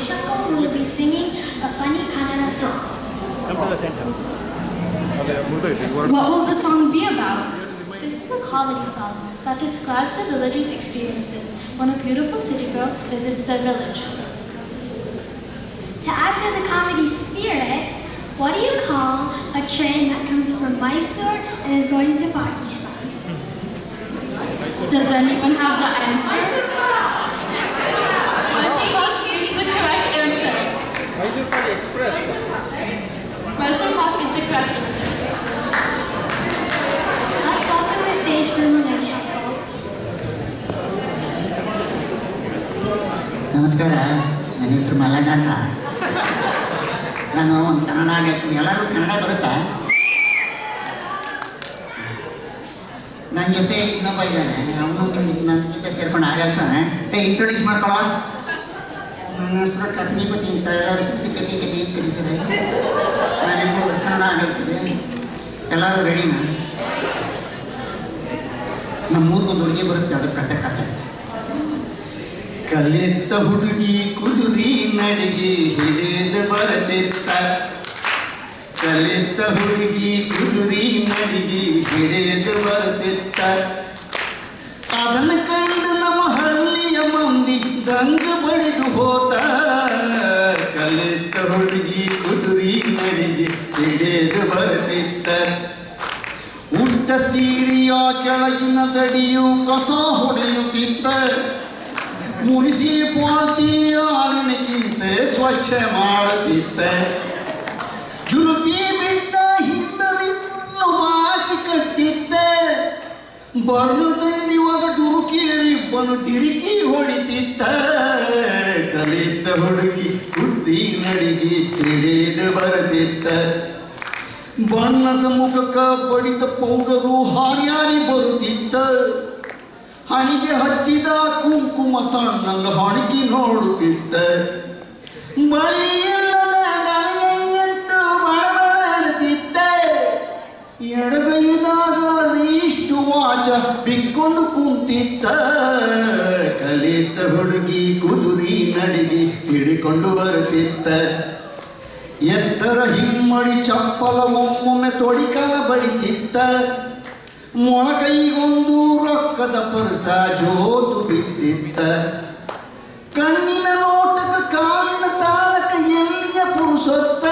Shako, who will be singing a funny Kannada song. Come to the center. What will the song be about? This is a comedy song that describes the village's experiences when a beautiful city girl visits their village. To add to the comedy spirit, what do you call a train that comes from Mysore and is going to Pakistan? Does anyone have the answer? Mysore is the correct answer. Mysore Pak Express. Mysore Pak is the correct answer. Let's welcome the stage for Malay Shako. ನಮಸ್ಕಾರ, ನನ್ನ ಹೆಸರು ಮಲ್ಲಣ್ಣ ಅಂತ. ನಾನು ಒಂದು ಕನ್ನಡ ಹಾಡು ಹೇಳ್ತೀನಿ. ಎಲ್ಲರೂ ಕನ್ನಡ ಬರುತ್ತಾ? ನನ್ನ ಜೊತೆ ಇನ್ನೊಬ್ಬ ಇದ್ದಾನೆ, ಅವನು ನನ್ನ ಜೊತೆ ಸೇರ್ಕೊಂಡು ಹಾಡು ಹೇಳ್ತಾನೆ. ಇಂಟ್ರೊಡ್ಯೂಸ್ ಮಾಡ್ಕೊಳ್ಳೋ. ನನ್ನ ಹೆಸರು ಕಪ್ನಿಪತಿ ಅಂತ. ಎಲ್ಲರೂ ಕಪಿ ಕಪಿ ಅಂತ ಕರೀತಾರೆ. ನಾವಿಬ್ಬರು ಕನ್ನಡ ಹಾಡು ಹೇಳ್ತೀವಿ. ಎಲ್ಲರೂ ರೆಡಿನಾ? ನಮ್ಮೂರಿಗೊಂದು ಹುಡುಗಿ ಬರುತ್ತೆ, ಅದ್ರ ಕತೆ. ಕಲಿತ ಹುಡುಗಿ ಕುದುರಿ ನಡಿಗೆ ಹಿಡಿದು ಬರದಿತ್ತ. ಕಲಿತ ಹುಡುಗಿ ಕುದುರಿ ನಡಿಗೆ ಹಿಡಿದು ಬರದಿತ್ತ. ಅದನ್ನು ಕಂಡು ನಮ್ಮ ಹಳ್ಳಿಯ ಮಂದಿ ದಂಗ ಬಡಿದು ಹೋದ. ಕಲಿತ ಹುಡುಗಿ ಕುದುರಿ ನಡಿಗೆ ಹಿಡಿದು ಬರದಿತ್ತ. ಉಟ್ಟ ಸೀರೆಯ ಕೆಳಗಿನ ದಡಿಯು ಕಸ ಹೊಡೆಯುತ್ತಿತ್ತ. ಮುನಿಸಿಪಾಲ್ಟಿ ಆಳಿನಕ್ಕಿಂತ ಸ್ವಚ್ಛ ಮಾಡುತ್ತಿತ್ತ. ಜುರುಪಿ ಬಿಟ್ಟ ಹಿಂದರಿನ್ನು ಮಾಚಿ ಕಟ್ಟಿದ್ದ. ಬರ್ನು ತಂಡಿವಾಗ ಡುರುಕೇರಿ ಬನು ಡಿರಿಕಿ ಹೊಡಿತಿತ್ತ. ಕಲಿತ ಹುಡುಗಿ ಕುರ್ತಿ ನಡಿಗೆ ಹಿಡಿದು ಬರದಿತ್ತ. ಬಣ್ಣದ ಮುಖಕ್ಕ ಬಡಿದ ಪೌಡರು ಹಾರ್ಯಾರಿ ಬರುತ್ತಿತ್ತ. ಹಣಿಗೆ ಹಚ್ಚಿದ ಕುಂಕುಮ ಸಣ್ಣಂಗ ಹಣಿಗೆ ನೋಡುತ್ತಿದ್ದ. ಬಳಿ ಇಲ್ಲದ ನನಗೆಂತೂ ಬಡಬಡ ಅನ್ನುತ್ತಿದ್ದ. ಎಡಗೈದಾಗ ಇಷ್ಟು ವಾಚ ಬಿಕ್ಕೊಂಡು ಕುಂತಿದ್ದ. ಕಲಿತ ಹುಡುಗಿ ಕುದುರಿ ನಡಿಗೆ ಹಿಡಿಕೊಂಡು ಬರುತ್ತಿದ್ದ. ಎತ್ತರ ಹಿಮ್ಮಡಿ ಚಪ್ಪಲ ಒಮ್ಮೊಮ್ಮೆ ತೊಡಿಕಾಲ ಬಡಿತಿದ್ದ. ಮೊಳಕೈಗೊಂದು ರೊಕ್ಕದ ಪರ್ಸ ಜೋತು ಬಿದ್ದಿತ್ತ. ಕಣ್ಣಿನ ನೋಟಕ ಕಾಲಿನ ತಾಳಕ ಎಲ್ಲಿಯ ಪುರುಸೊತ್ತ.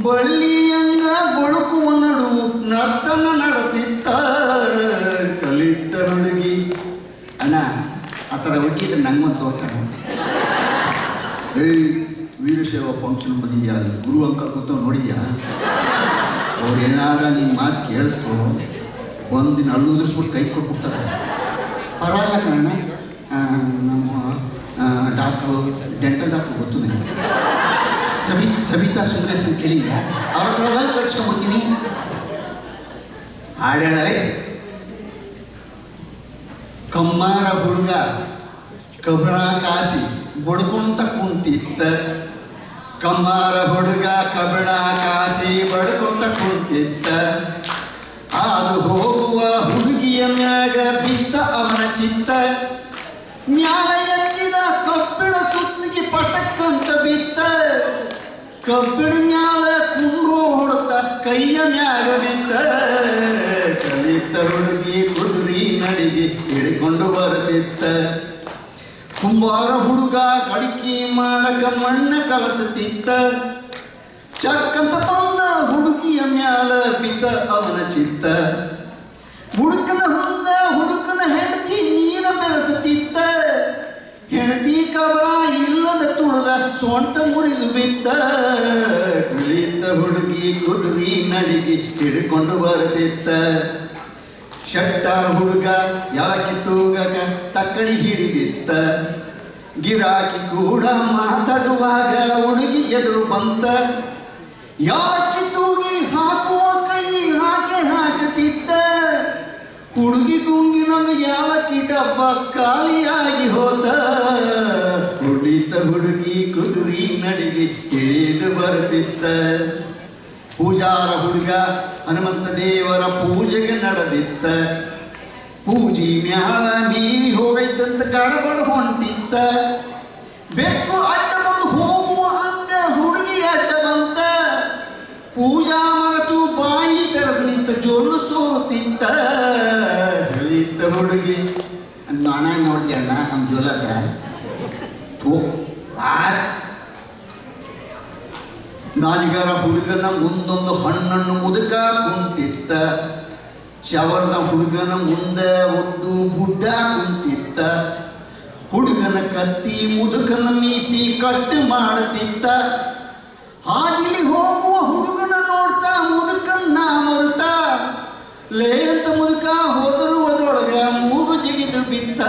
ಬಳ್ಳಿಯಂಗ ಬಳುಕುವ ನಡುವು ನರ್ತನ ನಡೆಸಿತ್ತ. ಕಲಿತ ಹುಡುಗಿ. ಅಣ್ಣ, ಆ ಥರ ಹುಡುಗಿದ್ರೆ ನಂಗೊಂದು ತೋರ್ಸೋಣ. ವೀರಶೈವ ಫಂಕ್ಷನ್ ಬಂದಿದ್ಯಾ? ಗುರು ಅಂಕಲ್ ಕೂತ ನೋಡಿದ್ಯಾ? ಅವ್ರು ಏನಾರ ನಿನ್ನ ಮಾತು ಕೇಳಿಸ್ತು, ಒಂದಿನ ಅಲ್ಲಿ ಉದಿಸ್ಬಿಟ್ಟು ಕೈ ಕೊಟ್ಬಿಡ್ತಾರೆ. ಪರವಾಗಿಲ್ಲ ಕಣ. ನಮ್ಮ ಡಾಕ್ಟ್ರು, ಡೆಂಟಲ್ ಡಾಕ್ಟ್ರು ಗೊತ್ತು ನನಗೆ, ಸಬಿತಾ ಸುಂದರೇಶ್ ಅಂತ ಕೇಳಿದ್ಯಾ? ಅವ್ರ ಹತ್ರ ಕಳಿಸ್ಕೊಂಡ್ಬಿಡ್ತೀನಿ. ಹಾಡು ಹೇಳಲೇ. ಕಮ್ಮಾರ ಹುಡುಗ ಕಬ್ಬಣ ಕಾಸಿ ಬಡ್ಕೊಂತ ಕುಂತಿತ್ತ. ಕಮ್ಮಾರ ಹುಡುಗ ಕಬ್ಬಣ ಕಾಸಿ ಬಡ್ಕೊಂತ ಕುಂತಿತ್ತ. ಅದು ಹೋಗುವ ಹುಡುಗಿಯ ಮ್ಯಾಗ ಬಿದ್ದ ಅವನ ಚಿತ್ತ. ಮ್ಯಾಲ ಎತ್ತಿದ ಕಬ್ಬಿಣ ಸುತ್ತಿಗೆ ಪಟಕ್ಕಂತ ಬಿತ್ತ. ಕಬ್ಬಿಣ ಮ್ಯಾಲ ಕುಂಡ್ರು ಹೊಡೆದ ಕೈಯ ಮ್ಯಾಗ ಬಿದ್ದ. ಕಲಿತ ಹುಡುಗಿ ಕುದುರಿ ನಡಿಗೆ ಹಿಡಿಕೊಂಡು ಬರುತ್ತಿತ್ತ. ಕುಂಬಾರ ಹುಡುಗ ಅಡಿಕೆ ಮಾಡಕ ಮಣ್ಣ ಕಲಸುತ್ತಿತ್ತ. ಚಕ್ಕಂತ ಬಂದ ಹುಡುಗಿಯ ಮ್ಯಾಲ ಬಿದ್ದ ಅವನ ಚಿತ್ತ. ಹುಡುಕನ ಹೊಂದ ಹುಡುಕನ ಹೆಂಡತಿ ನೀರ ಬೆರೆಸುತ್ತಿತ್ತ. ಹೆಂಡತಿ ಕಬರ ಇಲ್ಲದ ತುಳಿದ ಸೊಂಟ ಮುರಿದು ಬಿದ್ದ. ಕಲಿತ ಹುಡುಗಿ ಕುದುರಿ ನಡಿಗೆ ಹಿಡ್ಕೊಂಡು ಬರುತ್ತಿತ್ತ. ಶಟ್ಟಾರ ಹುಡುಗ ಯಾಕೆ ತೂಗಕ ತಕ್ಕಡಿ ಹಿಡಿದಿತ್ತ. ಗಿರಾಕಿ ಕೂಡ ಮಾತಾಡುವಾಗ ಹುಡುಗಿ ಎದುರು ಬಂತ. ಯಾಕೆ ತೂಗಿ ಹಾಕುವ ಕೈ ಹಾಕುತ್ತಿದ್ದ. ಹುಡುಗಿ ಗುಂಗಿನಂಗ ಯಾವಕ್ಕಿ ಡಬ್ಬ ಖಾಲಿಯಾಗಿ ಹೋದ. ಕುಡಿತ ಹುಡುಗಿ ಕುದುರಿ ನಡಿಗೆ ಇಳಿದು ಬರುತ್ತಿತ್ತ. ಪೂಜಾರ ಹುಡುಗ ಹನುಮಂತ ದೇವರ ಪೂಜೆಗೆ ನಡೆದಿತ್ತ. ಪೂಜಿ ಮ್ಯಾಳ ಮೀರಿ ಹೋಗೈತಂತ ಗಡಬಡ ಹೊಂಟಿತ್ತ. ಬೆಕ್ಕು ಅಡ್ಡ ಹುಡುಗಿ ನೊಣ ನೋಡ್ತೀಯಣ್ಣ ನಮ್ಮ ಜೋಲ ಹತ್ರ ಥೂ ನಾಲಿಗಾರ ಹುಡುಗನ ಮುಂದೊಂದು ಹಣ್ಣನ್ನು ಮುದುಕ ಕುಂತಿತ್ತ ಶವರದ ಹುಡುಗನ ಮುಂದೆ ಒಂದು ಗುಡ್ಡ ಕುಂತಿತ್ತ ಹುಡುಗನ ಕತ್ತಿ ಮುದುಕನ ಮೀಸಿ ಕಟ್ಟು ಮಾಡುತ್ತಿತ್ತ ಹಾದಿಲಿ ಹೋಗುವ ಹುಡುಗನ ನೋಡ್ತಾ ಮುದುಕನ್ನ ಮರುತ ಲೇ ಅಂತ ಮುದುಕ ಹೋದರು ಅದರೊಳಗ ಮೂಗು ಜಿಗಿದು ಬಿತ್ತ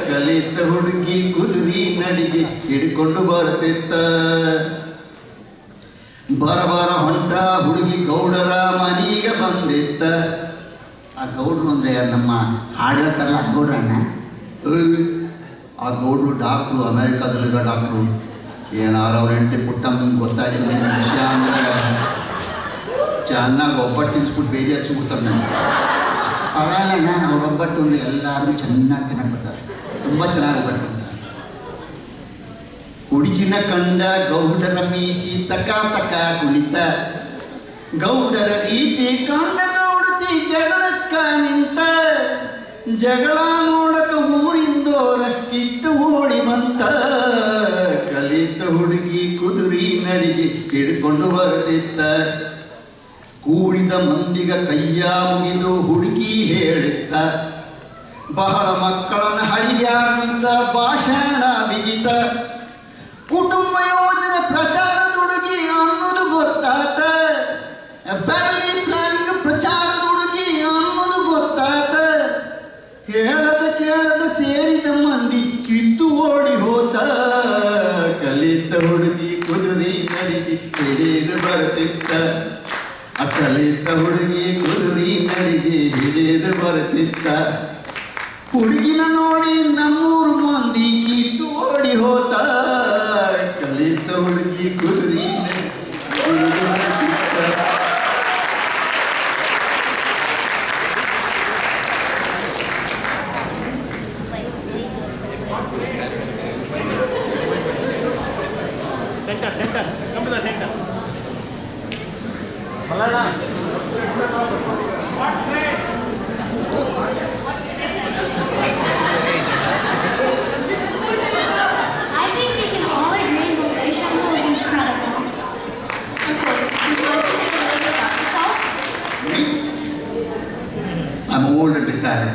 ಕಲಿತ ಹುಡುಗಿ ಕುದುರಿ ನಡಿಗೆ ಹಿಡ್ಕೊಂಡು ಬರುತ್ತಿತ್ತ ಬರ ಹೊಂಟ ಹುಡುಗಿ ಗೌಡರ ಮನೆಗೆ ಬಂದಿತ್ತ ಆ ಗೌಡ್ರು ಅಂದ್ರೆ ನಮ್ಮ ಹಾಡು ಹೇಳ್ತಾರಲ್ಲ ಗೌಡ್ರಣ್ಣ ಆ ಗೌಡ್ರು ಡಾಕ್ಟ್ರು ಅಮೇರಿಕಾದಲ್ಲಿರೋ ಡಾಕ್ಟ್ರು ಏನಾರು ಅವ್ರ ಹೆಂಡತಿ ಪುಟ್ಟಮ್ಮಂಗೆ ಗೊತ್ತಾಯ್ತು ಏನು ವಿಷಯ ಅಂದರೆ ಚೆನ್ನಾಗಿ ಒಬ್ಬಟ್ಟು ತಿನ್ಸ್ಬಿಟ್ಟು ಬೇಜಿ ಹಚ್ಚಿಬಿಡ್ತಾರೆ ನನಗೆ ಪರವಾಗಿಲ್ಲ ಅವ್ರ ಒಬ್ಬಟ್ಟು ಅಂದರೆ ಎಲ್ಲರೂ ಚೆನ್ನಾಗಿ ತಿನ್ನಕ್ಕೆ ಬರ್ತಾರೆ ತುಂಬ ಚೆನ್ನಾಗಿ ಒಬ್ಬಟ್ಟು ಬರ್ತಾರೆ ಹುಡುಗಿನ ಕಂಡ ಗೌಡರ ಮೀಸಿ ತಕ ತಕ ಕುಳಿತ ಗೌಡರ ರೀತಿ ಕಂಡ ನೋಡುತ್ತಿ ಜಗಳಕ್ಕ ನಿಂತ ಜಗಳ ನೋಡಕ ಊರಿಂದೋರ ಕಿತ್ತು ಓಡಿ ಬಂತ ಕಲಿತ ಹುಡುಗಿ ಕುದುರಿ ನಡಿಗೆ ಹಿಡ್ಕೊಂಡು ಬರುತ್ತಿತ್ತ ಕೂಡಿದ ಮಂದಿಗ ಕೈಯ ಮುಗಿದು ಹುಡುಗಿ ಹೇಳಿತ್ತ ಬಹಳ ಮಕ್ಕಳನ್ನ ಹಡಿಬ್ಯಾರಂತ ಭಾಷಣ ಬಿಗಿತ ಕುಟುಂಬ ಯೋಜನೆ ಪ್ರಚಾರದ ಹುಡುಗಿ ಅನ್ನೋದು ಗೊತ್ತಾತ ಫ್ಯಾಮಿಲಿ ಪ್ಲಾನಿಂಗ್ ಪ್ರಚಾರದ ಹುಡುಗಿ ಅನ್ನೋದು ಗೊತ್ತಾತ ಹೇಳದ ಕೇಳದ ಸೇರಿದ ಮಂದಿ ಕಿತ್ತು ಓಡಿ ಹೋತ ಕಲಿತ ಹುಡುಗಿ ಕುದುರಿ ನಡಿಗೆ ಹಿಡಿದು ಬರುತ್ತಿತ್ತ ಕಲಿತ ಹುಡುಗಿ ಕುದುರಿ ನಡಿಗೆ ಹಿಡಿದು ಬರುತ್ತಿತ್ತ ಹುಡುಗಿನ ನೋಡಿ ನಮ್ಮೂರು ಮಂದಿ ಕಿತ್ತು ಓಡಿ ಹೋತ ಕಲಿತ ಹುಡುಗಿ ಕುದುರಿ ಹಿಡಿದು ಬರುತ್ತಿತ್ತ Center. Come to the center. Malana. I think we can all agree Malaysia was incredible. Okay, would you like to say a little bit about yourself? I'm old and retired.